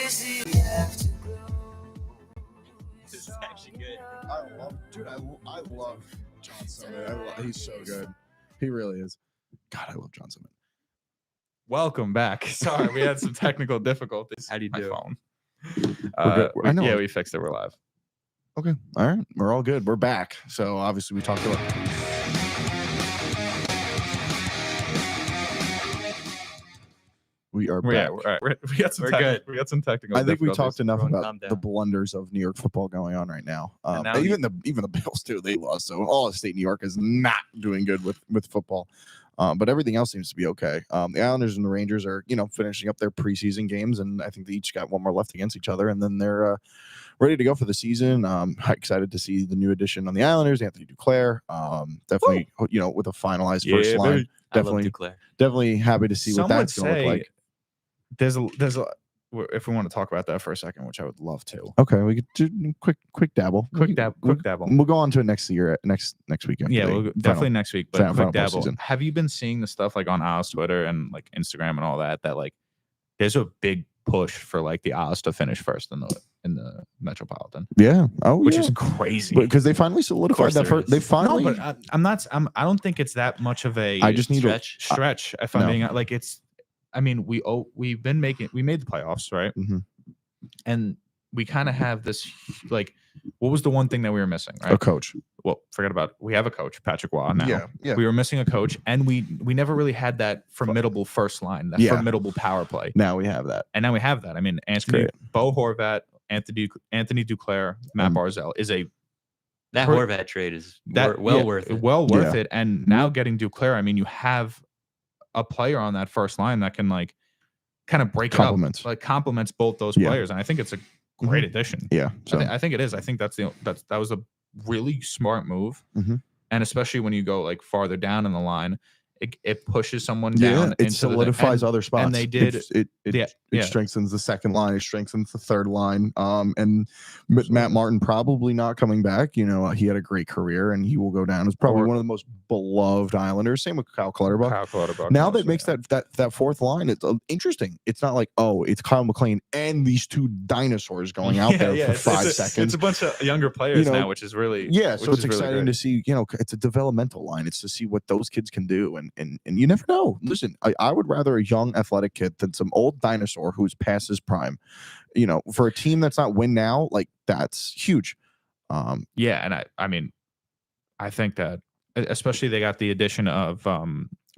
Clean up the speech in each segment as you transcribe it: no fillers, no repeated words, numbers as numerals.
This is actually good. I love John Summit. He's so good. He really is. God, I love John Summit. Welcome back. Sorry, we had some technical difficulties. How do you do? Phone. We're good. I know. Yeah, we fixed it. We're live. Okay. All right. We're all good. We're back. So obviously we talked about. We are back. We got some. We got some technical. I think we talked enough Everyone about calm down. the blunders of New York football going on right now. now Even the Bills too. They lost. So all of state New York is not doing good with football. But everything else seems to be okay. The Islanders and the Rangers are, finishing up their preseason games, and I think they each got one more left against each other, and then they're ready to go for the season. Excited to see the new addition on the Islanders, Anthony Duclair. Definitely, with a finalized first line. Definitely happy to see what that's going to look like. There's a. If we want to talk about that for a second, which I would love to. Okay, we could do quick dabble. Quick dabble. We'll go on to it next weekend. Yeah, we'll definitely next week. But quick dabble. Season. Have you been seeing the stuff like on Isles Twitter and like Instagram and all that? That like, there's a big push for like the Isles to finish first in the Metropolitan. Yeah. Which is crazy because they finally solidified that first. They finally. No, but I don't think it's that much of a. I just need stretch. If I'm being like it's. I mean, we made the playoffs, right? Mm-hmm. And we kind of have this, like, what was the one thing that we were missing, right? A coach. Well, forget about it. We have a coach, Patrick Waugh now. Yeah. We were missing a coach, and we never really had that formidable first line, that formidable power play. Now we have that. And now we have that. I mean, Bo Horvat, Anthony Duclair, Matt Barzal is a that Horvat trade is worth it. Well worth it. And now getting Duclair, I mean, you have a player on that first line that can like kind of break it up, like complements both those players, and I think it's a great addition. Yeah, so. I think it is. I think that was a really smart move, and especially when you go like farther down in the line, it pushes someone down. It solidifies other spots, and they did. It strengthens the second line. It strengthens the third line. And Matt Martin probably not coming back. He had a great career, and he will go down as probably one of the most beloved Islanders. Same with Kyle Clutterbuck. Now that makes that fourth line. It's interesting. It's not like it's Kyle McLean and these two dinosaurs going out there for 5 seconds. It's a bunch of younger players now, which is really So it's exciting really to see. It's a developmental line. It's to see what those kids can do, and you never know. Listen, I would rather a young athletic kid than some old dinosaur who's past his prime. For a team that's not win now, like that's huge. And I mean, I think that especially they got the addition of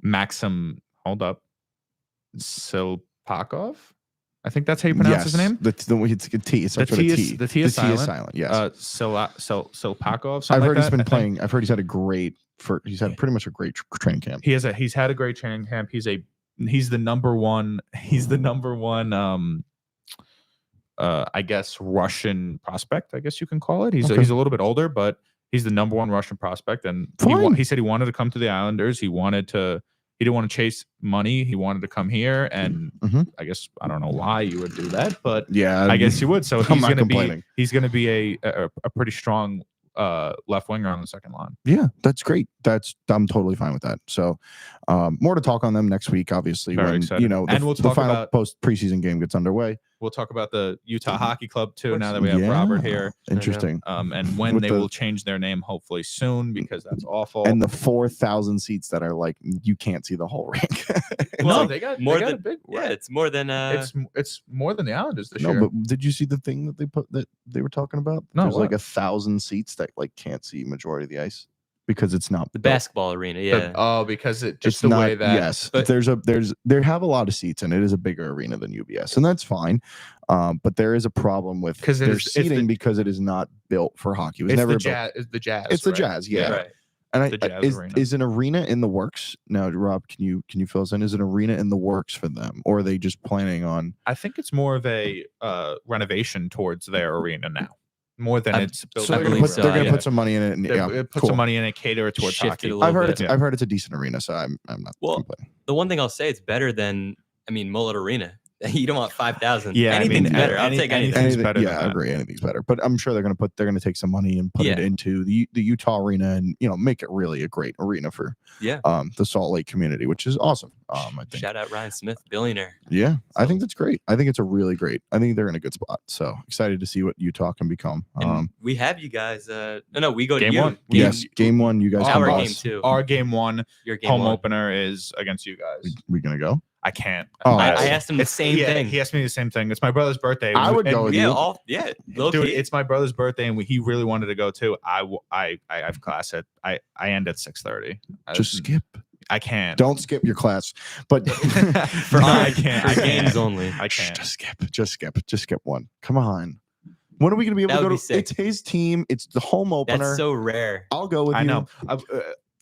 Maxim. Hold up, Silpakov. I think that's how you pronounce his name. It's a T. It's the T is silent. Yes. Silpakov. I've heard he's been playing. I've heard he's had pretty much a great training camp. He's had a great training camp. He's the number one. I guess Russian prospect. I guess you can call it. He's a little bit older, but he's the number one Russian prospect. And he said he wanted to come to the Islanders. He didn't want to chase money. He wanted to come here, and I guess I don't know why you would do that, but I guess you would. So he's going to be a pretty strong left winger on the second line. Yeah, that's great. I'm totally fine with that. So more to talk on them next week, obviously, when excited. The final post preseason game gets underway. We'll talk about the Utah Hockey Club too. Now that we have Robert here, interesting. And when they will change their name, hopefully soon, because that's awful. And the 4,000 seats that are like you can't see the whole rink. No, they got more than a big. Yeah, it's more than. It's more than the Islanders this year. No, but did you see the thing that they were talking about? No, there's like 1,000 seats that like can't see majority of the ice. Because it's not the basketball arena, because it's the way that but they have a lot of seats and it is a bigger arena than UBS, and that's fine. But there is a problem with their seating because it is not built for hockey. It was never built. It's the Jazz. It's the Jazz, yeah. Right. And is an arena in the works now? Rob, can you fill us in? Is an arena in the works for them, or are they just planning on? I think it's more of a renovation towards their arena now. More than it's built. So they're going to put some money in it. And, put some money in it, cater it towards hockey. I've heard it's a decent arena, so I'm not complaining. The one thing I'll say, it's better than Mullet Arena. You don't want 5,000. Yeah, anything's better. I'll take anything. better. Yeah, I agree. Anything's better. But I'm sure they're going to take some money and put it into the Utah arena and make it really a great arena for the Salt Lake community, which is awesome. I think. Shout out Ryan Smith, billionaire. Yeah, I think that's great. I think it's a really great. I think they're in a good spot. So excited to see what Utah can become. We have you guys. No, we go game to you. one. Game one. You guys. Our game two. Our game one. Your game home one. opener is against you guys. We gonna go? I can't. I asked him the same thing. He asked me the same thing. It's my brother's birthday. I would go with you. Dude, it's my brother's birthday, and he really wanted to go too. I have class at I end at 6:30. Just skip. I can't. Don't skip your class. But I can't. For games only. I can't. Just skip one. Come on. When are we going to be able to go to? It's his team. It's the home opener. That's so rare. I'll go with you. I know.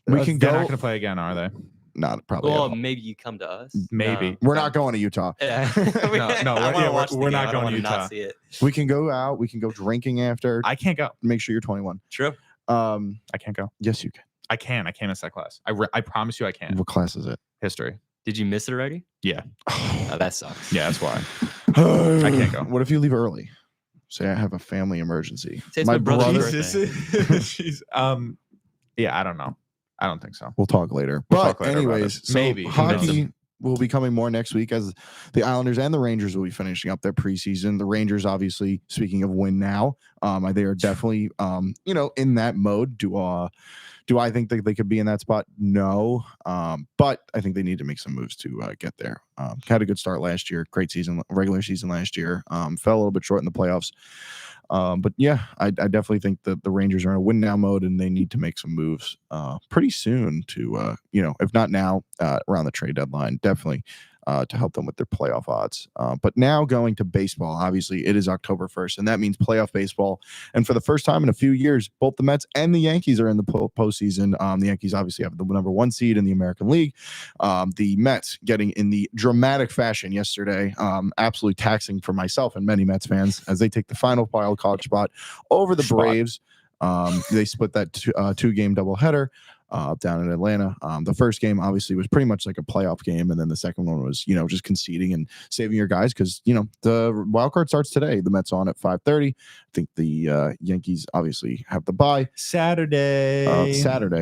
We can go. They're not going to play again, are they? Not probably. Well, maybe you come to us. Maybe we're not going to Utah. We're not going to Utah. We can go out. We can go drinking after. I can't go. Make sure you're 21. True. I can't go. Yes, you can. I can't miss that class. I promise you I can. What class is it? History. Did you miss it already? Yeah. Oh, that sucks. Yeah, that's why. I can't go. What if you leave early? Say I have a family emergency. My brother. Yeah, I don't know. I don't think so. We'll talk later. Anyways, so maybe hockey will be coming more next week as the Islanders and the Rangers will be finishing up their preseason. The Rangers, obviously, speaking of win now, they are definitely in that mode. Do I think that they could be in that spot? No. But I think they need to make some moves to get there. Had a good start last year. Great season, regular season last year. Fell a little bit short in the playoffs. But yeah, I definitely think that the Rangers are in a win now mode and they need to make some moves pretty soon to, if not now, around the trade deadline, definitely to help them with their playoff odds. But now going to baseball, obviously it is October 1st, and that means playoff baseball. And for the first time in a few years, both the Mets and the Yankees are in the postseason. The Yankees obviously have the number 1 seed in the American League. The Mets getting in the dramatic fashion yesterday, absolutely taxing for myself and many Mets fans as they take the final wild card spot over the Braves. They split that 2-game doubleheader. Down in Atlanta. The first game obviously was pretty much like a playoff game, and then the second one was, just conceding and saving your guys because, the wild card starts today. The Mets on at 5:30. I think the Yankees obviously have the bye. Saturday.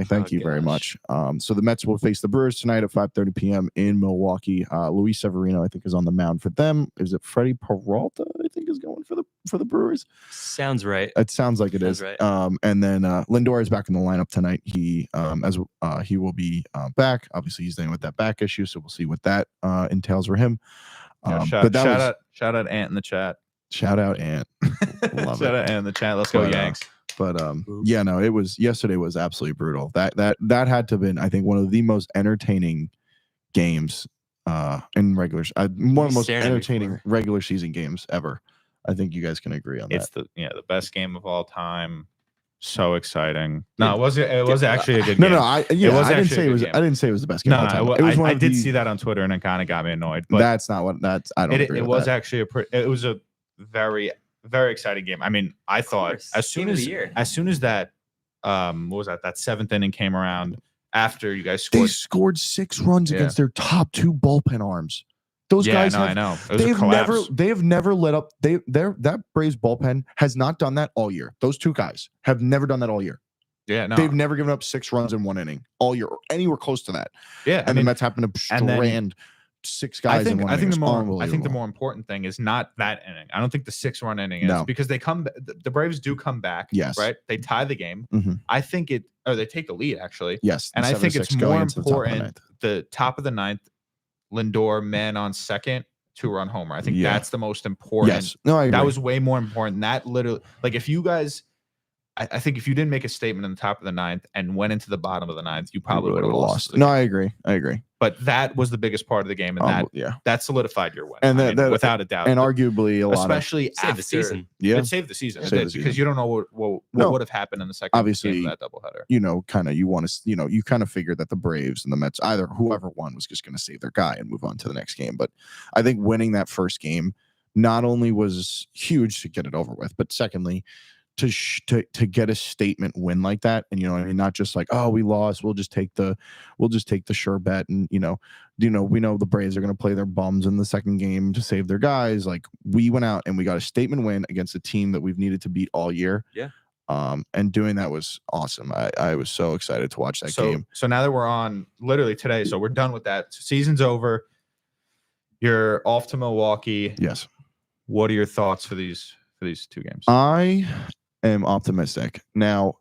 Thank you very much. So the Mets will face the Brewers tonight at 5:30 p.m. in Milwaukee. Luis Severino, I think, is on the mound for them. Is it Freddie Peralta, I think, is going for the Brewers? Sounds right. It sounds like it is. Right. And then Lindor is back in the lineup tonight. He will be back. Obviously, he's dealing with that back issue, so we'll see what that entails for him. Shout out Ant in the chat. Shout out Ant. Shout out Ant in the chat. Let's go Yanks. Yesterday was absolutely brutal. That had to have been, I think, one of the most entertaining games in regular. One of the most entertaining regular season games ever. I think you guys can agree on that. It's the best game of all time. So exciting. No, it was actually a good game. I didn't say it was the best game of all time. I did see that on Twitter and it kind of got me annoyed. But that's not what I don't agree with was that. Actually it was a very, very exciting game. I mean, I thought as soon as that what was that 7th inning came around after you guys scored. They scored 6 runs against their top 2 bullpen arms. Those guys I know. They've never let up. That Braves bullpen has not done that all year. Those 2 guys have never done that all year. Yeah, no. They've never given up 6 runs in 1 inning all year or anywhere close to that. Yeah, the Mets happen to strand 6 guys in 1 inning. I think the more important thing is not that inning. I don't think the 6-run inning is because the Braves do come back. Yes, right. They tie the game. Mm-hmm. I think they take the lead actually. Yes, and I think it's more important the top of the 9th. Lindor man on second, 2-run homer. I think that's the most important. Yes. No, I agree. That was way more important. That literally, like, if you guys, I think if you didn't make a statement in the top of the 9th and went into the bottom of the 9th, you probably would have lost. No, I agree. But that was the biggest part of the game, and that solidified your win. And that, without a doubt, and arguably a lot, especially after the season. Yeah, it saved the season because you don't know what would have happened in the second game of that doubleheader. You kind of figured that the Braves and the Mets, either whoever won, was just going to save their guy and move on to the next game. But I think winning that first game not only was huge to get it over with, but secondly, to get a statement win like that, and I mean, not just like, oh, we lost, we'll just take the sure bet, and we know the Braves are going to play their bums in the second game to save their guys. Like, we went out and we got a statement win against a team that we've needed to beat all year. Yeah. And doing that was awesome. I was so excited to watch that game. So now that we're on literally today, so we're done with that. Season's over. You're off to Milwaukee. Yes. What are your thoughts for these 2 games? I am optimistic. Now,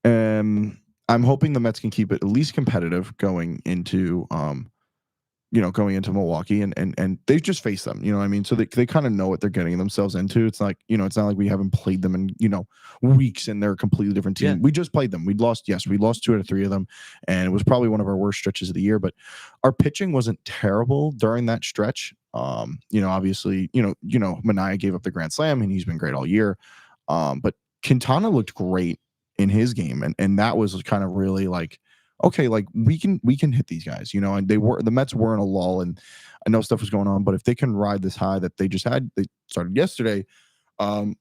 I'm hoping the Mets can keep it at least competitive going into Milwaukee, and they've just faced them, I mean, so they kind of know what they're getting themselves into. It's like, it's not like we haven't played them in, weeks, and they're a completely different team. Yeah. We just played them. We lost 2 out of 3 of them, and it was probably one of our worst stretches of the year, but our pitching wasn't terrible during that stretch. Obviously, Manaea gave up the grand slam, and he's been great all year. But Quintana looked great in his game, and that was kind of really like, okay, like we can hit these guys, and the Mets were in a lull, and I know stuff was going on, but if they can ride this high that they started yesterday, I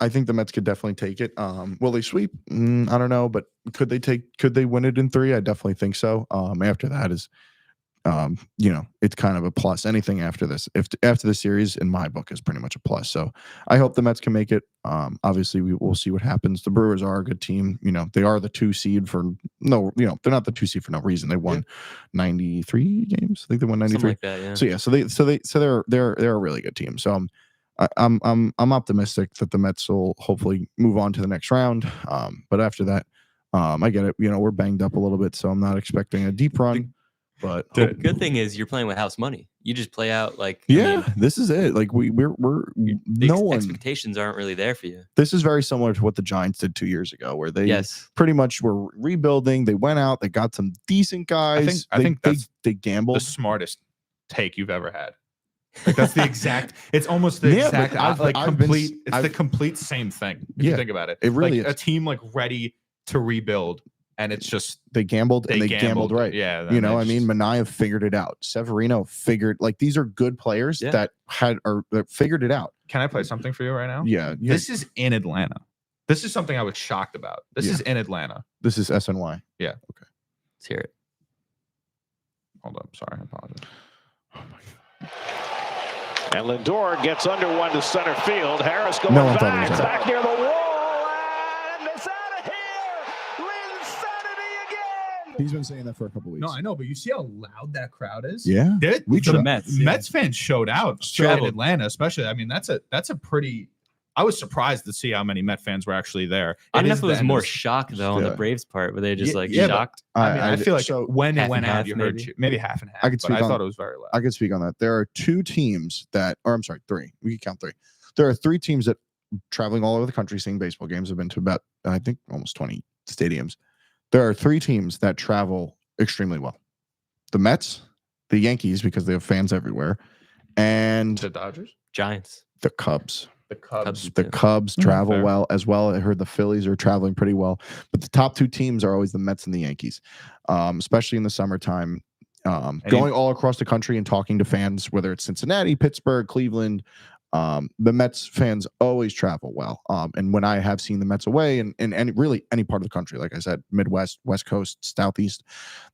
think the Mets could definitely take it. Will they sweep? I don't know, but could they win it in 3? I definitely think so. After that is, it's kind of a plus. Anything after this, after the series, in my book, is pretty much a plus. So I hope the Mets can make it. Obviously we'll see what happens. The Brewers are a good team. They are the 2 seed for no, they're not the 2 seed for no reason. They won 93 games. I think they won 93. Something like that, yeah. So they're a really good team. So I'm optimistic that the Mets will hopefully move on to the next round. But after that, I get it. We're banged up a little bit, so I'm not expecting a deep run. But the good thing is you're playing with house money. You just play out like, this is it. Like expectations aren't really there for you. This is very similar to what the Giants did 2 years ago, where they pretty much were rebuilding. They went out, they got some decent guys. I think they gambled. The smartest take you've ever had. Like, that's the exact. It's almost the exact. The complete same thing. If you think about it, it really is a team like ready to rebuild. And it's just they gambled right. Yeah, I mean, Manaea figured it out. Severino figured, like, these are good players that figured it out. Can I play something for you right now? Yeah. This is in Atlanta. This is something I was shocked about. This is in Atlanta. This is SNY. Yeah. Okay. Let's hear it. Hold up. Sorry. I apologize. Oh my God. And Lindor gets under one to center field. Harris going back near the wall. He's been saying that for a couple weeks. No, I know, but you see how loud that crowd is? Yeah. The Mets fans showed out in Atlanta, especially. I mean, that's a pretty. I was surprised to see how many Met fans were actually there. I don't know if it was more shock though on the Braves part, were they just shocked? I feel like when it went out, you heard maybe half and half. I thought it was very loud. I could speak on that. There are 2 teams that, or I'm sorry, 3. We can count 3. There are 3 teams that, traveling all over the country, seeing baseball games, have been to about, I think, almost 20 stadiums. There are 3 teams that travel extremely well: the Mets, the Yankees, because they have fans everywhere, and the Dodgers, Giants, the Cubs. The Cubs travel well as well. I heard the Phillies are traveling pretty well, but the top 2 teams are always the Mets and the Yankees, especially in the summertime. Going all across the country and talking to fans, whether it's Cincinnati, Pittsburgh, Cleveland. The Mets fans always travel well. And when I have seen the Mets away and really any part of the country, like I said, Midwest, West Coast, Southeast,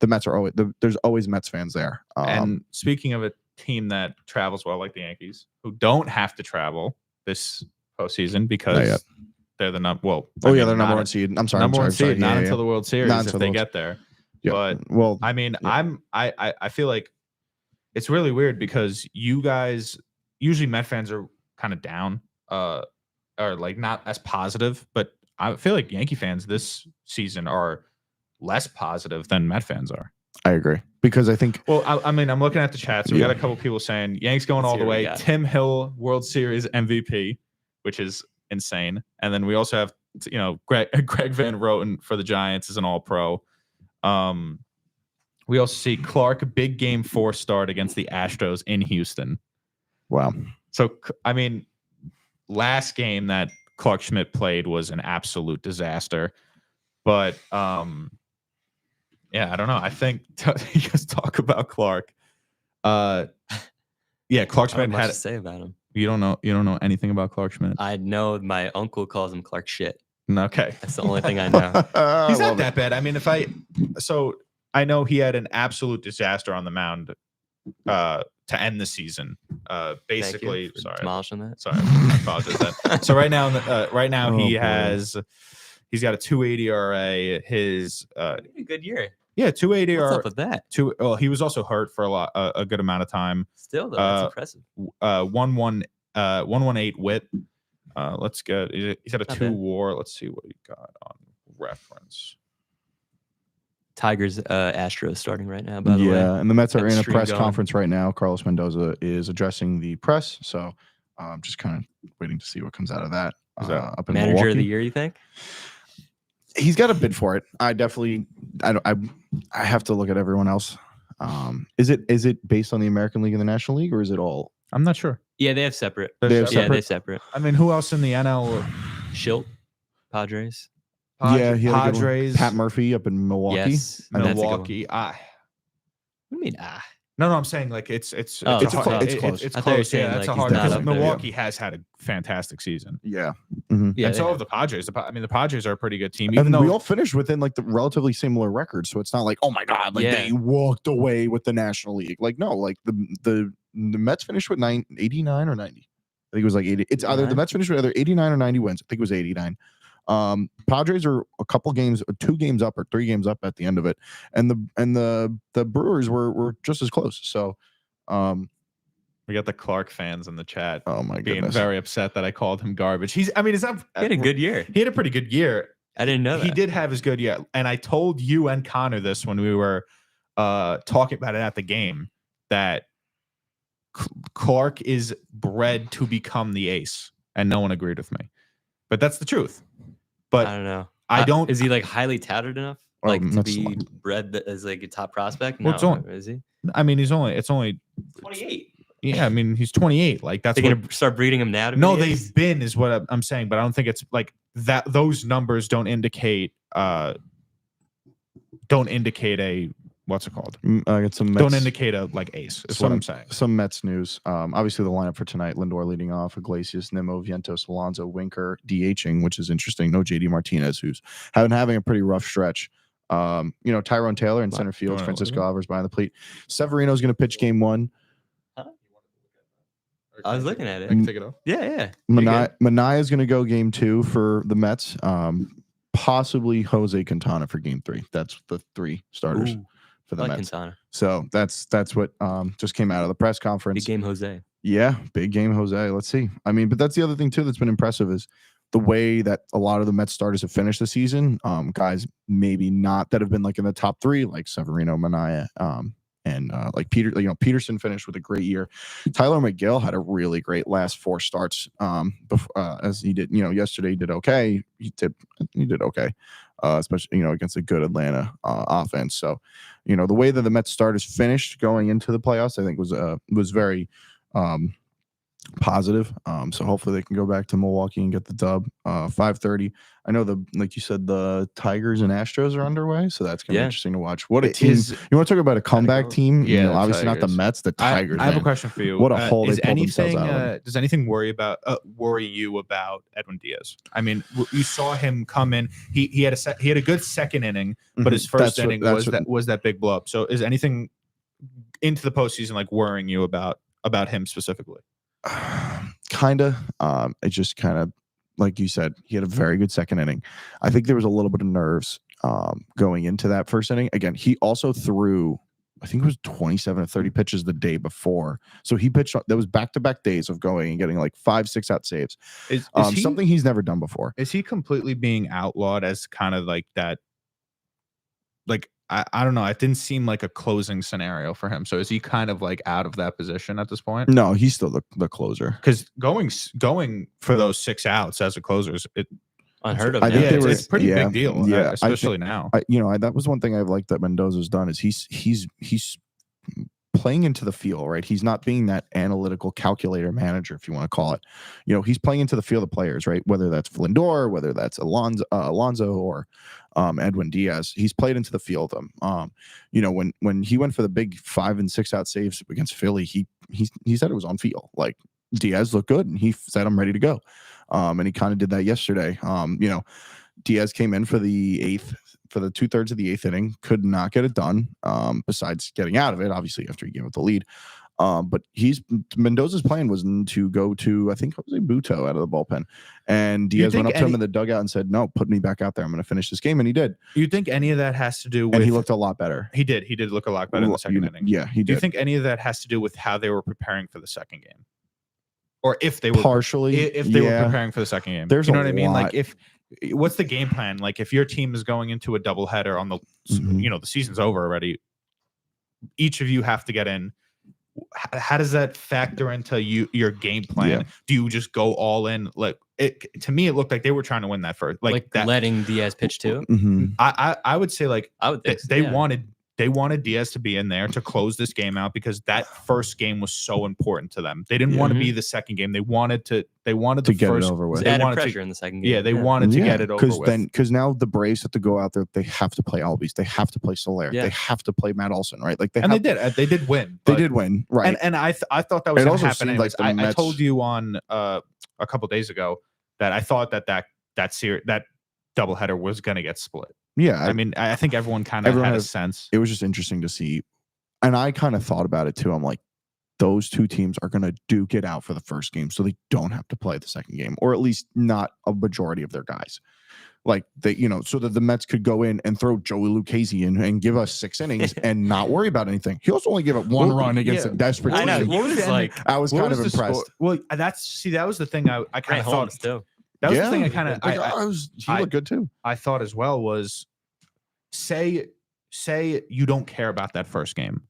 the Mets are always there's always Mets fans there. And speaking of a team that travels well, like the Yankees, who don't have to travel this postseason because they're the number one seed. I'm sorry, number one seed, not until the World Series if they get there. Yeah. But I mean, I feel like it's really weird because you guys. Usually Met fans are kind of down, or like not as positive, but I feel like Yankee fans this season are less positive than Met fans are. I agree because I think. Well, I mean, I'm looking at the chat, so we got a couple people saying Yanks going all the way. Tim Hill, World Series MVP, which is insane, and then we also have Greg Van Roten for the Giants as an All-Pro. We also see Clark big game 4 start against the Astros in Houston. Wow. So, I mean, last game that Clark Schmidt played was an absolute disaster. But, yeah, I don't know. I think you guys talk about Clark. Yeah, Clark Schmidt had to say about him. You don't know anything about Clark Schmidt. I know my uncle calls him Clark shit. Okay, that's the only thing I know. He's not that bad. I mean, I know he had an absolute disaster on the mound to end the season. Basically, sorry, demolishing that. Sorry, I apologize. So right now, he's got a 2.80 ERA. His a good year. Yeah, 2.80 What's up with that? Well, he was also hurt for a good amount of time. Still though, that's impressive. 118 WHIP. Let's get. He's had a 2 WAR. Let's see what he got on reference. Tigers, Astros starting right now, by the way. Yeah, and the Mets are in a press conference right now. Carlos Mendoza is addressing the press, so I'm just kind of waiting to see what comes out of that. Up in Manager Milwaukee. of the year, you think? He's got a bid for it. I have to look at everyone else. Is it based on the American League and the National League, or is it all? I'm not sure. Yeah, they have separate. They're separate. I mean, who else in the NL? Schilt, Padres. Yeah, Padres. Pat Murphy up in Milwaukee. Yes, Milwaukee. What do you mean? No, I'm saying like it's close. It's close. Yeah, that's a hard because Milwaukee has had a fantastic season. Yeah. Mm-hmm. Yeah, and so have the Padres. The Padres are a pretty good team. Even though we all finished within like the relatively similar records, so it's not like, oh my god, like they walked away with the National League. Like no, like the Mets finished with 89 or 90. I think it was like 80. It's either the Mets finished with either 89 or 90 wins. I think it was 89. Padres are two games up or 3 games up at the end of it, and the Brewers were just as close. So we got the Clark fans in the chat. Oh my being goodness, very upset that I called him garbage. He had a good year. He had a pretty good year. I didn't know that. He did have his good year, and I told you and Connor this when we were talking about it at the game, that Clark is bred to become the ace, and no one agreed with me, but that's the truth. But I don't know. I don't. Is he like highly touted enough, like to be bred as like a top prospect? No, is he? I mean, it's only 28. Yeah, I mean, he's 28. Like that's they're gonna start breeding him now. They've been is what I'm saying, but I don't think it's like that. Those numbers don't indicate a what's it called? It's some Mets, don't indicate a like ace. Is what I'm saying. Some Mets news. Obviously the lineup for tonight: Lindor leading off, Iglesias, Nimmo, Vientos, Alonso, Winker DHing, which is interesting. No JD Martinez, who's having a pretty rough stretch. Tyrone Taylor in center field, Francisco Alvarez behind the plate. Severino's going to pitch game 1. I was looking at it. I can take it off. Yeah. Manaea is going to go game 2 for the Mets. Possibly Jose Quintana for game 3. That's the 3 starters for the Mets. Quintana. So that's what just came out of the press conference. Big game Jose. Yeah, big game Jose. Let's see. I mean, but that's the other thing too that's been impressive is the way that a lot of the Mets starters have finished the season. Guys maybe not that have been like in the top 3, like Severino, Manaea, and like Peterson finished with a great year. Tyler McGill had a really great last 4 starts. As he did, yesterday he did okay. He did okay, especially against a good Atlanta offense. So, the way that the Mets starters finished going into the playoffs, I think was very positive. So hopefully they can go back to Milwaukee and get the dub. 5:30. I know like you said, the Tigers and Astros are underway, so that's gonna be interesting to watch. What a team! You want to talk about a comeback team? Yeah, obviously not the Mets, the Tigers. I have a question for you. What a hole they pulled themselves out of. Does anything worry you about Edwin Diaz? I mean, you saw him come in. He had a good second inning, but his first inning was that big blow up. So is anything into the postseason like worrying you about him specifically? Kinda. It just kind of, like you said, he had a very good second inning. I think there was a little bit of nerves going into that first inning. Again, he also threw, I think it was 27 or 30 pitches the day before. So he pitched, there was back-to-back days of going and getting like 5-6 out saves. Is something he's never done before. Is he completely being outlawed as kind of like that? Like, I don't know. It didn't seem like a closing scenario for him. So is he kind of like out of that position at this point? No, he's still the closer. Because going for those 6 outs as a closer is unheard of. I think it's a pretty big deal. Yeah, especially now. That was one thing I've liked that Mendoza's done is he's playing into the feel, right? He's not being that analytical calculator manager, if you want to call it. He's playing into the feel of the players, right? Whether that's Lindor, whether that's Alonso or Edwin Diaz, he's played into the feel of them. When he went for the big 5 and 6 out saves against Philly, he said it was on feel. Like Diaz looked good, and he said, "I'm ready to go." And he kind of did that yesterday. Diaz came in for the 2/3 of the 8th inning, could not get it done. Besides getting out of it, obviously after he gave up the lead. But Mendoza's plan was to go to, I think it was Buto out of the bullpen, and Diaz went up to him in the dugout and said, "No, put me back out there. I'm going to finish this game," and he did. You think any of that has to do with? And he looked a lot better. He did look a lot better in the second inning. Yeah, he did. Do you think any of that has to do with how they were preparing for the second game, or if they were partially if they were preparing for the second game? There's you know what I mean? Like what's the game plan? Like if your team is going into a doubleheader on the, the season's over already. Each of you have to get in. How does that factor into your game plan? Yeah. Do you just go all in? Like to me, it looked like they were trying to win that first. Like that, letting Diaz pitch too. I would say I would think they wanted Diaz to be in there to close this game out because that first game was so important to them. They didn't want to be the second game. They wanted to get it over with. They added pressure in the second game. Yeah, they wanted to get it over with. Because now the Braves have to go out there. They have to play Albies. They have to play Soler. They have to play Matt Olson, right? Like they did. They did win. They did win, right? And I thought that was going to happen. Like I told you on a couple days ago that I thought that doubleheader was going to get split. Yeah, I mean, I think everyone kind of had a sense. It was just interesting to see, and I kind of thought about it too. I'm like, those two teams are going to duke it out for the first game, so they don't have to play the second game, or at least not a majority of their guys. Like so that the Mets could go in and throw Joey Lucchesi in and give us 6 innings and not worry about anything. He also only gave up one run against a desperate team. I know. What was it like? I was kind of impressed. Well, that was the thing I kind of thought too. That was the thing I kind of he looked good too. I thought as well was say you don't care about that first game,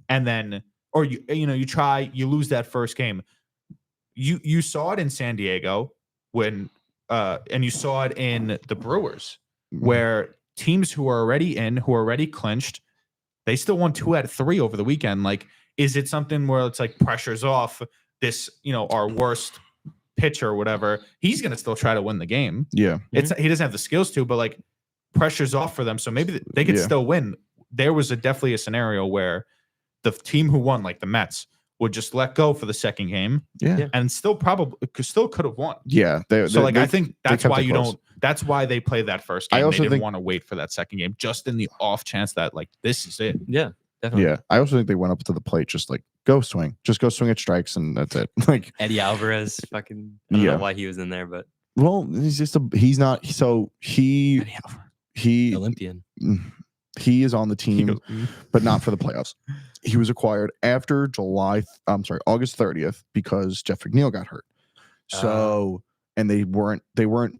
and then or you lose that first game. You saw it in San Diego when and you saw it in the Brewers where teams who are already clinched, they still won 2 out of 3 over the weekend. Like, is it something where it's like pressure's off this, our worst pitcher or whatever, he's going to still try to win the game. Yeah. He doesn't have the skills to, but like pressure's off for them. So maybe they could still win. There was definitely a scenario where the team who won, like the Mets, would just let go for the second game. Yeah. And still could have won. Yeah. I think that's why that's why they played that first game. They didn't want to wait for that second game, just in the off chance that like, this is it. Yeah. Definitely. Yeah. I also think they went up to the plate, just like, go swing at strikes, and that's it. Like Eddie Alvarez, I don't know why he was in there, but he's not. So he Olympian. He is on the team, but not for the playoffs. He was acquired after August 30th because Jeff McNeil got hurt. So and they weren't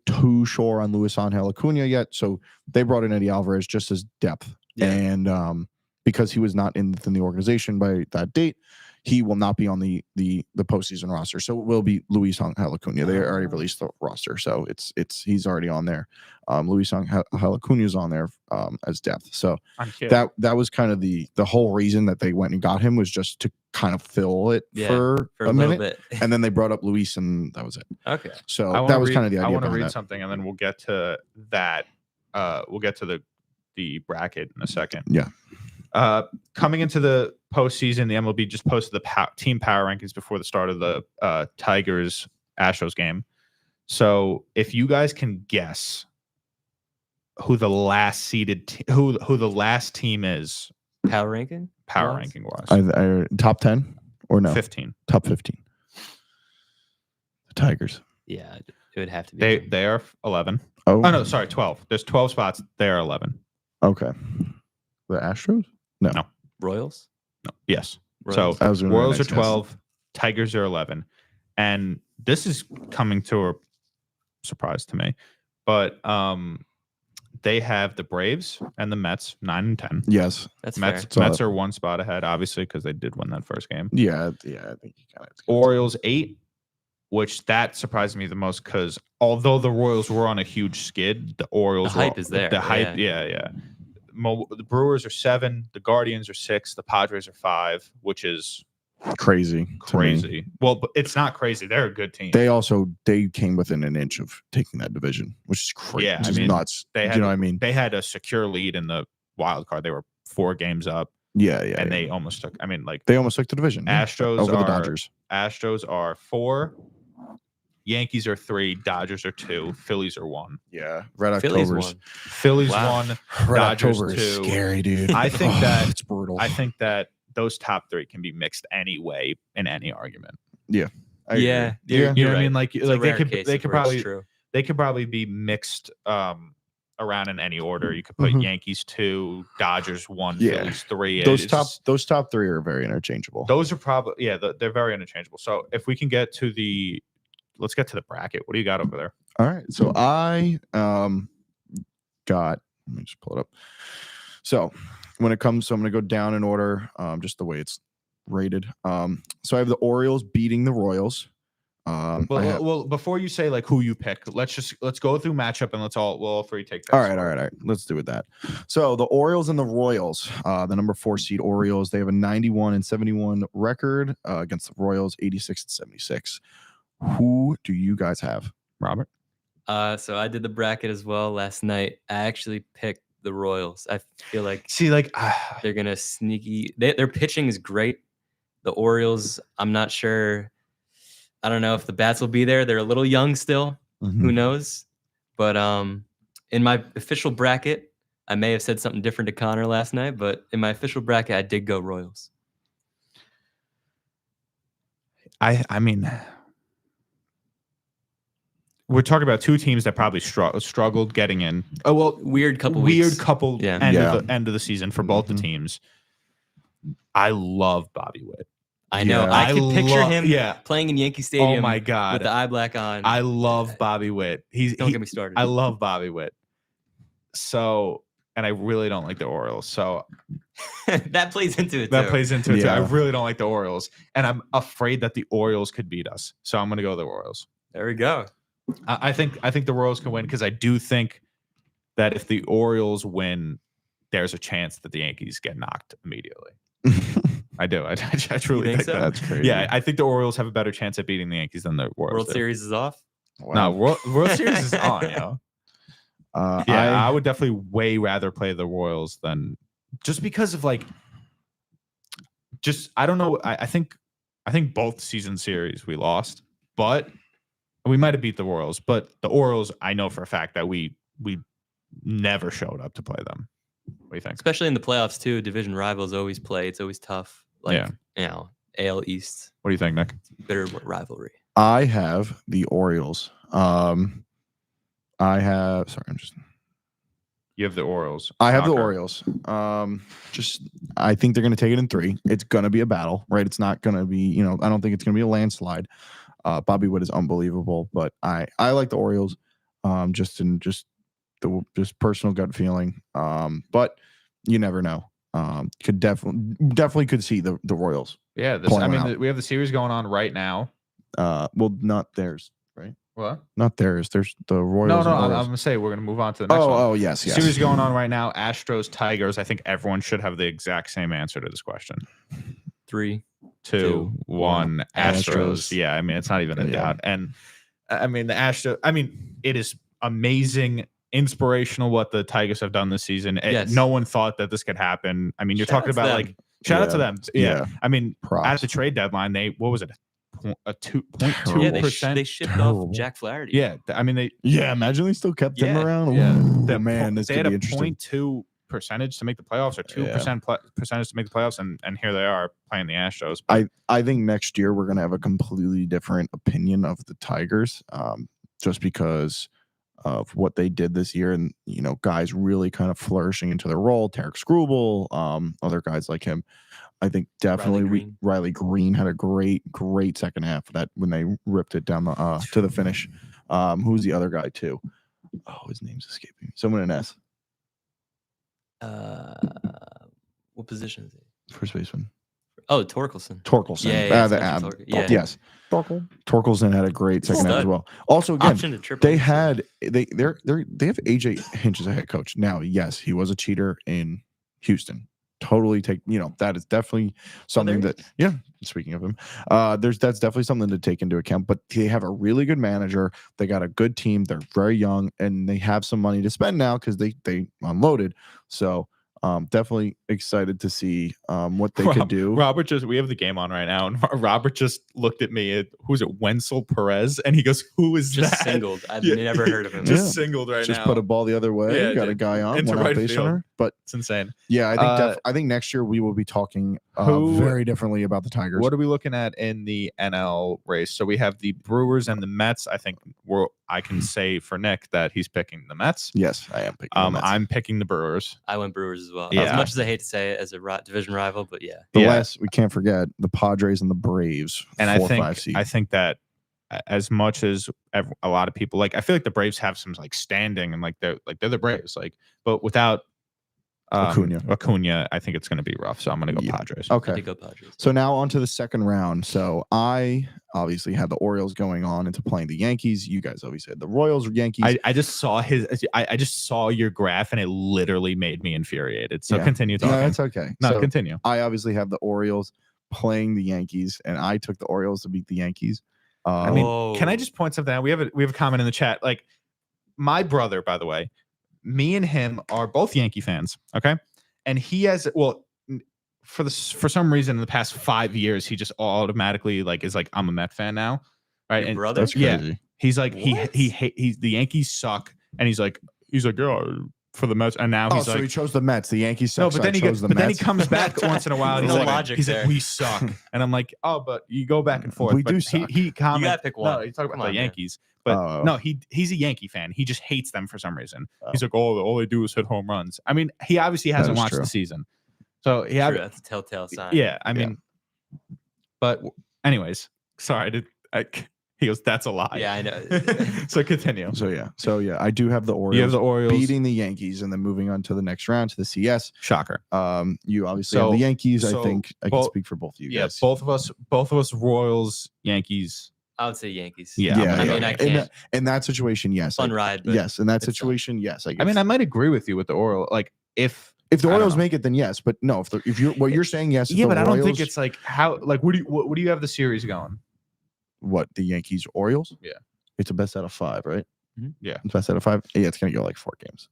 too sure on Luis Angel Acuna yet. So they brought in Eddie Alvarez just as depth, and because he was not in the organization by that date, he will not be on the postseason roster. So it will be Luis Angel Acuna. They already released the roster, so he's already on there. Luis Angel Acuna is on there as depth. So that was kind of the whole reason that they went and got him, was just to kind of fill it for a minute. Bit. And then they brought up Luis, and that was it. Okay. So that was kind of the idea. I want to read something, and then we'll get to that. We'll get to the bracket in a second. Yeah. Coming into the postseason, the MLB just posted the team power rankings before the start of the Tigers Astros game. So if you guys can guess who the last seeded who the last team is, power ranking was top 10 or no 15, top 15. The Tigers. Yeah, it would have to be. They are 11. Oh no, sorry, 12. There's 12 spots. They are 11. Okay. The Astros? No. Royals? No. Yes. Royals. So Royals are 12, Tigers are 11. And this is coming to a surprise to me. But they have the Braves and the Mets 9 and 10. Yes. That's Mets are 1 spot ahead, obviously, because they did win that first game. Yeah, I think you kind of Orioles 8, which that surprised me the most, because although the Royals were on a huge skid, the Orioles hype is there. The hype, yeah. The Brewers are 7, the Guardians are 6, the Padres are 5, which is crazy. Well, but it's not crazy. They're a good team. They came within an inch of taking that division, which is crazy. Yeah, which is nuts. You know what I mean? They had a secure lead in the wild card. They were 4 games up. Yeah. And they almost took. They almost took the division Astros over the Dodgers. Astros are 4, Yankees are 3, Dodgers are 2, Phillies are 1. Yeah, Red Phillies October's won. Phillies Wow. 1, Red Dodgers October 2. is scary, dude. I think that it's brutal. I think that those top 3 can be mixed anyway in any argument. Yeah. Yeah, You know what I mean? Like they could probably be mixed around in any order. You could put Yankees 2, Dodgers 1, Phillies 3. Those top 3 are very interchangeable. Those are probably they're very interchangeable. So if we can get to let's get to the bracket. What do you got over there? All right. So I got, let me just pull it up. So when it comes, so I'm going to go down in order, just the way it's rated. So I have the Orioles beating the Royals. Well, before you say like who you pick, let's go through matchup and we'll all 3 take that. All right. Let's do it that. So the Orioles and the Royals, the number 4 seed Orioles, they have a 91-71 record against the Royals, 86-76. Who do you guys have, Robert? So I did the bracket as well last night. I actually picked the Royals. I feel like they're gonna sneaky. Their pitching is great. The Orioles, I'm not sure. I don't know if the bats will be there. They're a little young still. Who knows? But in my official bracket, I may have said something different to Connor last night, but in my official bracket, I did go Royals. I mean, we're talking about 2 teams that probably struggled getting in. Oh well, weird couple end of the season for both the teams. I love Bobby Witt. I know. Yeah. I could picture him playing in Yankee Stadium. Oh my God, with the eye black on. I love Bobby Witt. Don't get me started. I love Bobby Witt. So, and I really don't like the Orioles. So that plays into it. That plays into it too. I really don't like the Orioles, and I'm afraid that the Orioles could beat us. So I'm going to go the Orioles. There we go. I think the Royals can win because I do think that if the Orioles win, there's a chance that the Yankees get knocked immediately. I do. I truly think so? that. That's crazy. Yeah, I think the Orioles have a better chance at beating the Yankees than the Royals. World Series is off. Wow. No, World Series is on. You know. I would definitely way rather play the Royals than just because of I don't know. I think both season series we lost, but we might have beat the Royals. But the Orioles, I know for a fact that we never showed up to play them. What do you think? Especially in the playoffs too. Division rivals always play. It's always tough. AL East. What do you think, Nick? Bitter rivalry. I have the Orioles. You have the Orioles. I have the Orioles. I think they're going to take it in 3. It's going to be a battle, right? It's not going to be, I don't think it's going to be a landslide. Bobby Witt is unbelievable, but I like the Orioles. Just personal gut feeling. But you never know. Could definitely could see the Royals. Yeah, we have the series going on right now. Well, not theirs, right? What? Not theirs. There's the Royals. No, I'm gonna say we're gonna move on to the next one. Oh, yes. Series going on right now. Astros, Tigers. I think everyone should have the exact same answer to this question. 3, 2, 1. Astros. Yeah, I mean it's not even a doubt. And I mean the Astros. I mean it is amazing. Inspirational what the Tigers have done this season. Yes. No one thought that this could happen. I mean, you're talking about shout out to them. Yeah. I mean, at the trade deadline, what was it? A 2.2%. They shipped off Jack Flaherty. Yeah. I mean, imagine they still kept him around. Yeah. Man, this they could had be a interesting. 0.2 percentage to make the playoffs or 2% percentage to make the playoffs. And here they are playing the Astros. I think next year we're going to have a completely different opinion of the Tigers just because of what they did this year and, guys really kind of flourishing into their role. Tarek Skubal, other guys like him. I think definitely Riley Green had a great second half of that when they ripped it down to the finish. Who's the other guy too? Oh, his name's escaping me. Someone in S. What position is he? First baseman. Oh, Torkelson. Yes. Torkelson had a great second half as well. Also, again, they have AJ Hinch as a head coach. Now, yes, he was a cheater in Houston. Totally that is definitely something speaking of him, that's definitely something to take into account. But they have a really good manager. They got a good team. They're very young and they have some money to spend now because they unloaded. So definitely excited to see what they could do. We have the game on right now, and Robert just looked at me. Who's it? Wenzel Perez, and he goes, "Who is just that?" Singled. I've never heard of him. Just singled right now. Just put a ball the other way. Yeah, got a guy on into one right out base field. runner. But it's insane. Yeah, I think I think next year we will be talking very differently about the Tigers. What are we looking at in the NL race? So we have the Brewers and the Mets. I think I can say for Nick that he's picking the Mets. Yes, I am picking the Mets. I'm picking the Brewers. I went Brewers as well. Yeah. As much as I hate to say it as a division rival, but yeah. We can't forget the Padres and the Braves. And I think that as much as a lot of people I feel like the Braves have some standing and they're the Braves but without Acuna, I think it's going to be rough. So I'm going to go Padres. Okay. Go Padres. So now on to the second round. So I obviously had the Orioles going on into playing the Yankees. You guys obviously had the Royals or Yankees. I just saw I just saw your graph and it literally made me infuriated. So continue talking. No, that's okay. No, continue. I obviously have the Orioles playing the Yankees, and I took the Orioles to beat the Yankees. I mean, can I just point something out? We have a comment in the chat. My brother, by the way, me and him are both Yankee fans. Okay, and he has for some reason in the past 5 years he just automatically is I'm a Met fan now, right? Your brother, that's crazy. Yeah, he's he's the Yankees suck, and he's like for the Mets, and now he chose the Mets. The Yankees suck. No, but then he comes back once in a while. And he's like, we suck, and I'm like, oh, but you go back and forth. We do suck. You gotta pick one. No, he's talking about the Yankees, but no, he's a Yankee fan. He just hates them for some reason. He's like, all they do is hit home runs. I mean, he obviously hasn't watched the season, so that's a telltale sign. Yeah, I mean, but anyways, sorry, he goes, that's a lie. Yeah, I know. So continue. So yeah, I do have the Orioles. You have the Orioles beating the Yankees, and then moving on to the next round to the CS. Shocker. You obviously have the Yankees. I think I can speak for both of you guys. Both of us, Royals, Yankees. I would say Yankees. Yeah. I mean, I can't. In that situation, yes. Fun ride. But yes, in that situation, yes. I mean, I might agree with you with the Orioles. If the Orioles make it, then yes. But no, if you're saying yes. Yeah, but I don't think it's how. What do you have the series going? What, the Yankees Orioles? Yeah, it's a best out of 5, right? Mm-hmm. Yeah, it's best out of 5. Yeah, it's gonna go 4 games.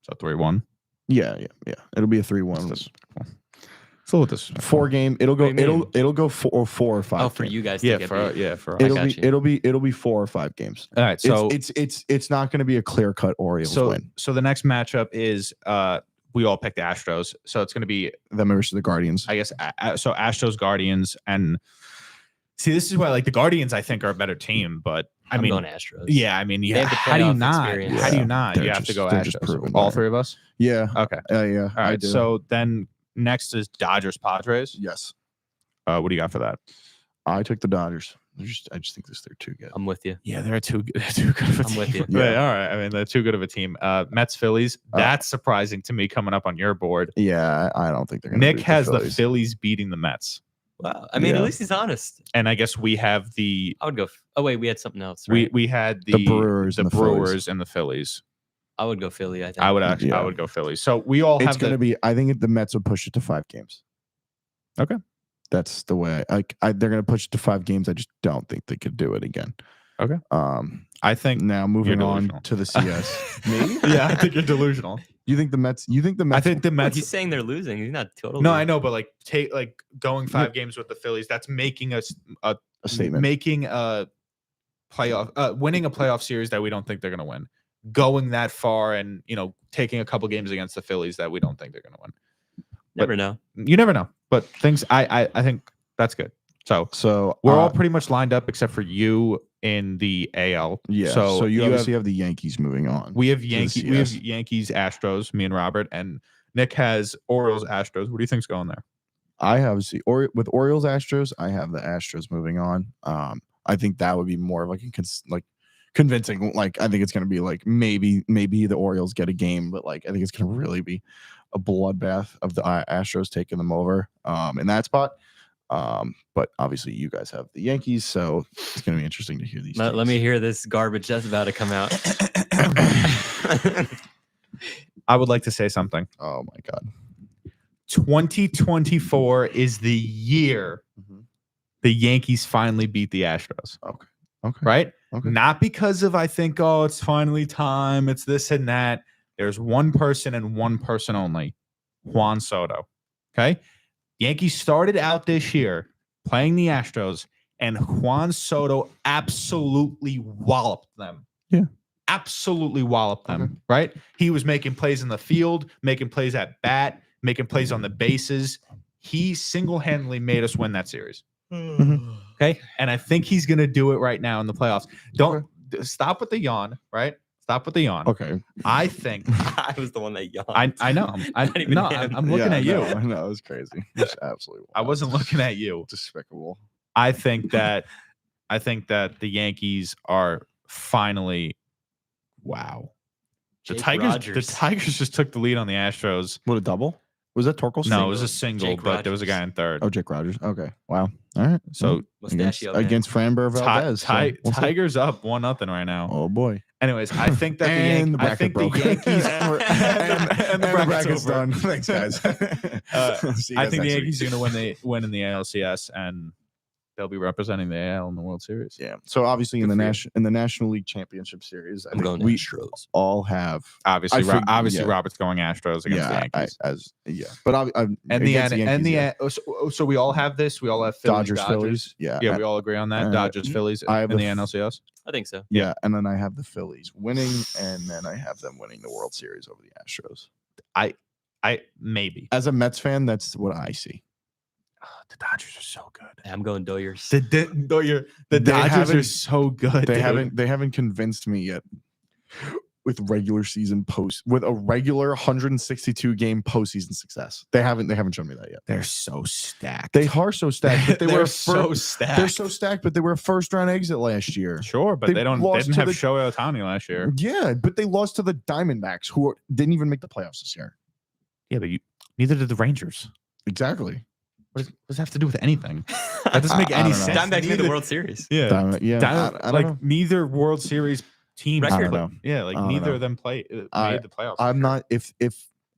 So 3-1. Yeah. It'll be a 3-1. So this 4-game. It'll go 4 or 5. Oh, for you guys. It'll be 4 or 5 games. All right. So it's not going to be a clear cut Orioles win. So the next matchup is we all picked the Astros. So it's going to be them versus the Guardians. I guess so. Astros, Guardians, and see, this is why the Guardians I think are a better team, but I'm going Astros. Yeah, I mean, how do you not? Experience. How do you not? You have to go Astros. All 3 of us. Yeah. Okay. Yeah. All right. So then next is Dodgers, Padres. Yes. What do you got for that? I took the Dodgers. I just think they're too good. I'm with you. Yeah, they're too good of a team. I'm with you. Yeah. All right. I mean, they're too good of a team. Mets, Phillies. That's surprising to me coming up on your board. Yeah, I don't think they're going to. Nick has the Phillies beating the Mets. Wow. I mean, at least he's honest. And I guess we have the. I would go. Oh wait, we had something else. Right? We had the Brewers, and the Phillies. I would go Philly. I think I would go Philly. So we all have. It's going to be. I think the Mets will push it to 5 games. Okay. That's the way. They're going to push it to 5 games. I just don't think they could do it again. Okay. I think now moving on to the CS. Me? Yeah, I think you're delusional. You think the Mets? I think the Mets. He's saying they're losing. He's not totally. No, I know, but going 5 games with the Phillies. That's making a statement. Making a playoff, winning a playoff series that we don't think they're going to win. Going that far and taking a couple games against the Phillies that we don't think they're going to win. Never know. You never know. But things I think that's good. So we're all pretty much lined up except for you in the AL. Yeah. So you obviously have the Yankees moving on. We have Yankees, Astros, me and Robert, and Nick has Orioles, Astros. What do you think's going there? I have with Orioles, Astros. I have the Astros moving on. I think that would be more of convincing. I think it's going to be maybe the Orioles get a game, but I think it's going to really be a bloodbath of the Astros taking them over in that spot. But obviously you guys have the Yankees, so it's going to be interesting to hear these. Let me hear this garbage that's about to come out. I would like to say something. Oh my God. 2024 is the year the Yankees finally beat the Astros. Okay. Right? Okay. Not because of I think, it's finally time. It's this and that. There's one person and one person only, Juan Soto. Okay? Yankees started out this year playing the Astros, and Juan Soto absolutely walloped them. Yeah. Absolutely walloped them, right? He was making plays in the field, making plays at bat, making plays on the bases. He single-handedly made us win that series. Okay? And I think he's going to do it right now in the playoffs. Don't stop with the yawn, right? Stop with the yawn. Okay. I think I was the one that yawned. I know. I'm looking at you. I know, it was crazy. It's absolutely wild. I wasn't looking at you. Despicable. I think that the Yankees are finally wow. The Tigers just took the lead on the Astros. What, a double? Was that Torkel? No, it was a single, Jake but there was a guy in third. Oh, Jake Rogers. Okay. Wow. All right. So against Framber Valdez. Tigers up 1-0 right now. Oh boy. Anyways, I think that the Yankees and the bracket's done. Thanks, guys. I think the Yankees are going to win in the ALCS, and they'll be representing the AL in the World Series. Yeah. So obviously in the National League Championship Series, I think we all have obviously Robert's going Astros against the Yankees. But so we all have this. We all have Phillies, Dodgers. Phillies. Yeah. We all agree on that. Dodgers, Phillies in the NLCS. I think so. Yeah, and then I have the Phillies winning, and then I have them winning the World Series over the Astros. I maybe as a Mets fan, that's what I see. The Dodgers are so good. I'm going Doyers. The Dodgers are so good. They haven't convinced me yet with regular season with a regular 162 game postseason success. They haven't shown me that yet. They're so stacked. They are so stacked. But they're so stacked. They're so stacked, but they were a first round exit last year. Sure, but they didn't have Shohei Ohtani last year. Yeah, but they lost to the Diamondbacks, who didn't even make the playoffs this year. Yeah, but neither did the Rangers. Exactly. What does that have to do with anything? That doesn't make any sense. Diamondbacks made the World Series. Yeah, I don't know. Neither World Series team record. Neither of them made the playoffs. I'm not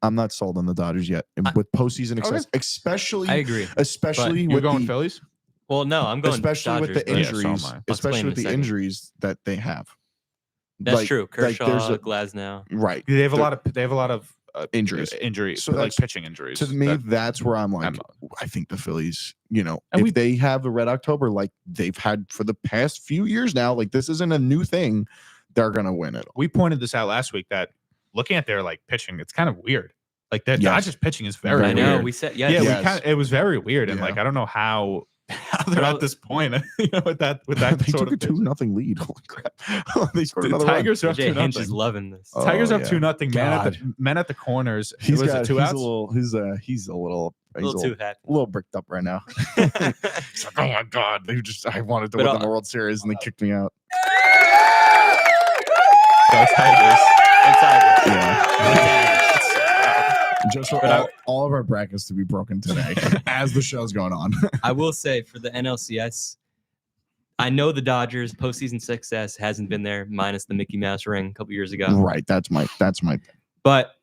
I'm not sold on the Dodgers yet with postseason success, especially. I agree. Especially you're with going Phillies. Well, no, I'm going especially Dodgers, with the injuries, especially with the injuries that they have. That's true. Kershaw, Glasnow. Right. They have a lot of injuries. So like pitching injuries. To me, that's where I'm like, I think the Phillies, if they have a Red October like they've had for the past few years now, like this isn't a new thing, they're gonna win it. We pointed this out last week that looking at their pitching, it's kind of weird. Like that Dodgers pitching is very weird. I know. We said it was very weird, and I don't know how they're at this point. With that they took a 2-0 lead. Holy crap! They scored another Tigers run. are up 2-0. Hinch is loving this. Tigers up 2-0. Men at the corners. He's a little too happy. A little bricked up right now. He's like, oh my god, I wanted to win the World Series and they kicked me out. Go Tigers. Yeah. Just for all of our brackets to be broken today as the show's going on. I will say for the NLCS, I know the Dodgers postseason success hasn't been there minus the Mickey Mouse ring a couple years ago. Right. That's my But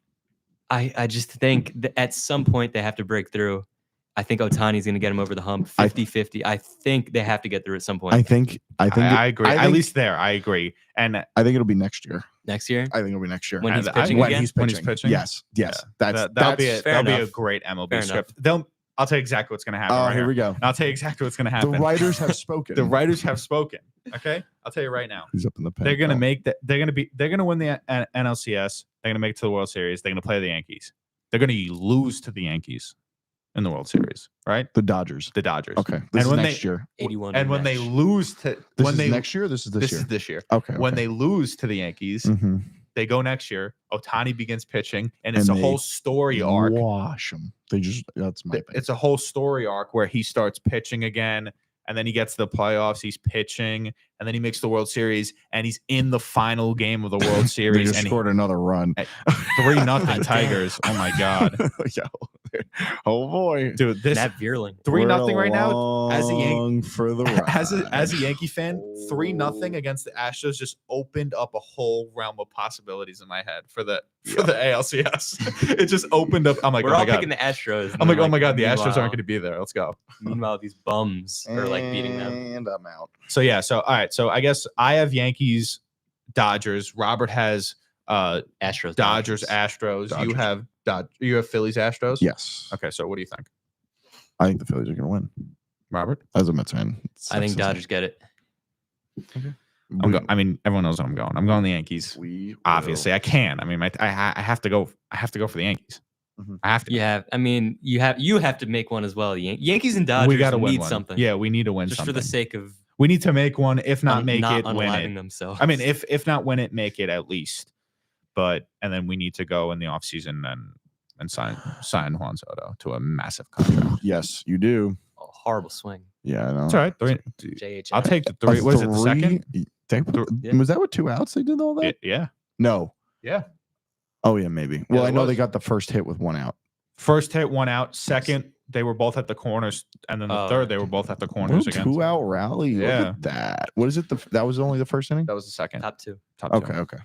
I just think that at some point they have to break through. I think Ohtani's going to get him over the hump 50-50. I think they have to get through at some point. I agree. At least there, I agree. And I think it'll be next year. Next year? I think it'll be next year. When he's pitching when again? he's pitching. Yes. That'll be a great MLB script. I'll tell you exactly what's going to happen. Oh, here we go. I'll tell you exactly what's going to happen. The writers have spoken. Okay, I'll tell you right now. He's up in the pen. They're going to make that. They're going to win the NLCS. They're going to make it to the World Series. They're going to play the Yankees. They're going to lose to the Yankees in the World Series, right? The Dodgers. Okay. This is next year. 81. And when they lose to next year, this is this year. This is this year. Okay. When they lose to the Yankees, they go next year. Ohtani begins pitching, and it's a whole story arc. Wash them. That's my thing. It's a whole story arc where he starts pitching again, and then he gets to the playoffs. He's pitching, and then he makes the World Series, and he's in the final game of the World Series. They scored another run. 3-0 Tigers. Oh my god. Oh boy, dude, this Matt Vierling. 3-0 right now. As a Yankee fan, 3-0 against the Astros just opened up a whole realm of possibilities in my head for the ALCS. It just opened up. I'm like, we're oh all my god. picking the Astros. I'm like, oh my god, the Astros aren't going to be there. Let's go. Meanwhile, these bums are beating them. And I'm out. So all right. So I guess I have Yankees, Dodgers. Robert has Astros, Dodgers, Astros. Dodgers. You have Phillies, Astros. Yes. Okay, so what do you think, I think the Phillies are going to win. Robert? As a Mets fan, I think Dodgers get it. Okay. I mean, everyone knows I'm going. I'm going the Yankees. Obviously, I can. I mean, I have to go. I have to go for the Yankees. Mm-hmm. I have to. You have to make one as well. Yankees and Dodgers We got to need win something. Yeah, we need to win just something for the sake of. We need to make one. If not make not it, win it. Themselves. I mean, if not win it, make it at least. And then we need to go in the offseason and sign Juan Soto to a massive contract. Yes, you do. A horrible swing. Yeah, I know. It's all right. I'll take the 3. What is it? The second? Was that with 2 outs? They did all that? Yeah. No. Yeah. Oh yeah, maybe. Well, I know they got the first hit with 1 out. First hit, 1 out. Second, they were both at the corners, and then the third, they were both at the corners again. 2 out rally. Yeah. Look at that. What is it? That was only the first inning. That was the second. Top two. Okay.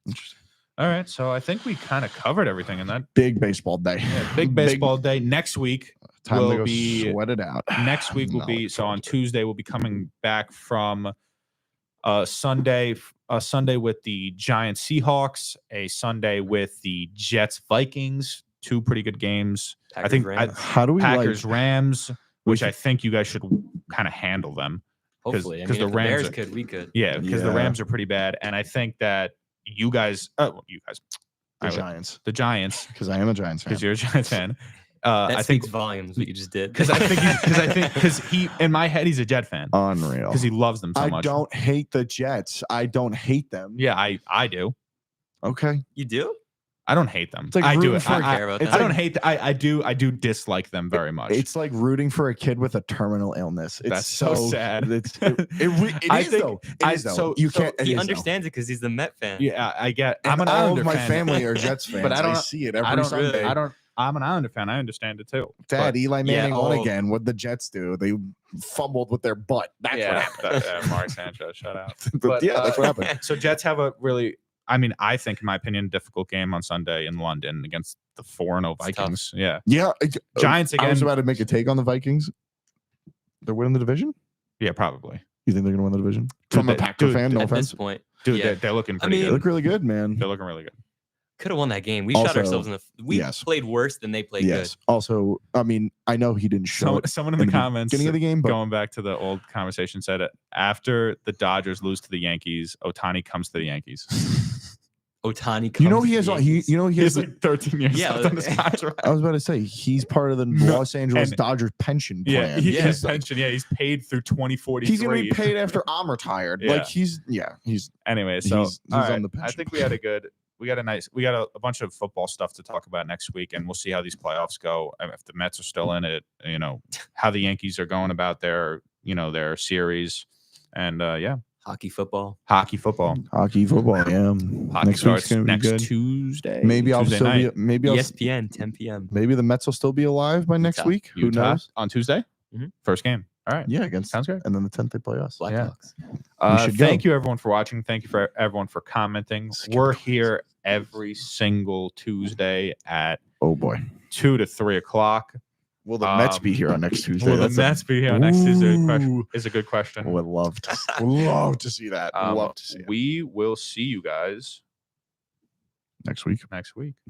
Interesting. All right, so I think we kind of covered everything in that big baseball day. Yeah, big baseball day. Next week will be sweat it out. Next week will be on Tuesday. We'll be coming back from Sunday with the Giants Seahawks, a Sunday with the Jets Vikings. 2 pretty good games. How do we Packers Rams, which I think you guys should kind of handle them. Hopefully, because the Rams we could. Yeah, because the Rams are pretty bad, and I think that you guys, the Giants, because I am a Giants fan. Because you're a Giants fan. I think volumes what you just did. Because he in my head he's a Jet fan. Unreal. Because he loves them so much. I don't hate the Jets. I don't hate them. Yeah, I do. Okay. You do? I don't hate them. It's like I do. I don't hate. I do dislike them very much. It's like rooting for a kid with a terminal illness. It's That's so sad. It is though. So you can't. He understands it because he's the Met fan. Yeah, I get. I'm an Islander fan. My family are Jets fans, but I see it every Sunday. I'm an Islander fan. I understand it too. Dad, Eli Manning won again. What'd the Jets do? They fumbled with their butt. That's what happened. Mark Sanchez, shout out. But that's what happened. So Jets have a really. I think, in my opinion, difficult game on Sunday in London against the 4-0 Vikings. Yeah. Giants again. I was about to make a take on the Vikings. They're winning the division? Yeah, probably. You think they're going to win the division? From a Packer fan, no offense. At this point. Dude, they're looking pretty good. They look really good, man. They're looking really good. Could have won that game. We shot ourselves in the. We played worse than they played good. Also, I know he didn't show. Someone in the comments beginning of the game, going back to the old conversation, said after the Dodgers lose to the Yankees, Ohtani comes to the Yankees. Ohtani. He has like 13 years left on his contract. I was about to say he's part of the Los Angeles Dodgers pension plan. His pension. Yeah, he's paid through 2043. He's gonna be paid after I'm retired. Yeah. Like he's. Anyway, so he's on the pension. I think we had a bunch of football stuff to talk about next week, and we'll see how these playoffs go. If the Mets are still in it, how the Yankees are going about their series, and Hockey football. Yeah. Hockey next starts next Tuesday. Maybe I'll still be. Maybe ESPN 10 p.m. Maybe the Mets will still be alive by next week. Who knows? On Tuesday, first game. All right. Yeah, sounds great. And then the 10th they play us. Blackhawks. Thank you everyone for watching. Thank you for everyone for commenting. We're here every single Tuesday at 2 to 3 o'clock. Will the Mets be here on next Tuesday? Will the Mets be here on next Tuesday? Is a good question. Would love to see that. Love to see it. We will see you guys next week.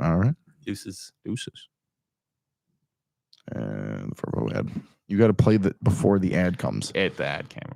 All right. Deuces. And for ad. You got to play before the ad comes. The ad came